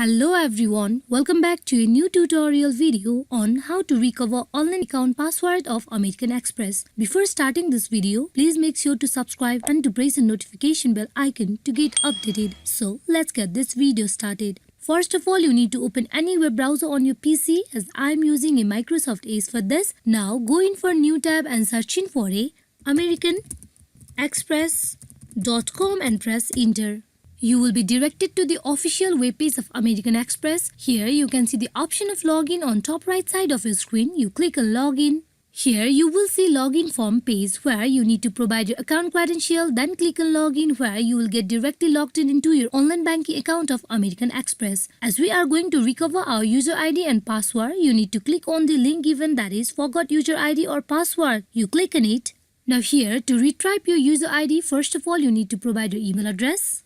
Hello everyone, welcome back to a new tutorial video on how to recover online account password of American Express. Before starting this video, please make sure to subscribe and to press the notification bell icon to get updated. So let's get this video started. First of all, you need to open any web browser on your PC as I'm using a Microsoft Edge for this. Now go in for new tab and search in for a americanexpress.com and press enter. You will be directed to the official webpage of American Express. Here you can see the option of login on top right side of your screen. You click on login. Here you will see login form page where you need to provide your account credential. Then click on login where you will get directly logged in into your online banking account of American Express. As we are going to recover our user ID and password, you need to click on the link given, that is forgot user ID or password. You click on it. Now here to retrieve your user ID, first of all you need to provide your email address.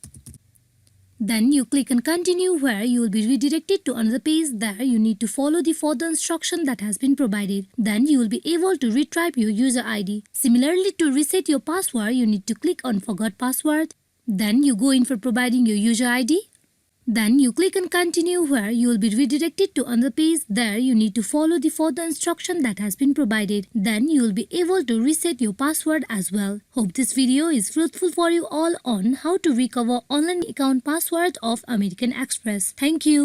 Then you click on continue where you will be redirected to another page. There you need to follow the further instruction that has been provided. Then you will be able to retrieve your user ID. Similarly, to reset your password, you need to click on forgot password. Then you go in for providing your user ID. Then you click on continue where you will be redirected to another page. There you need to follow the further instruction that has been provided. Then you will be able to reset your password as well. Hope this video is fruitful for you all on how to recover online account password of American Express. Thank you.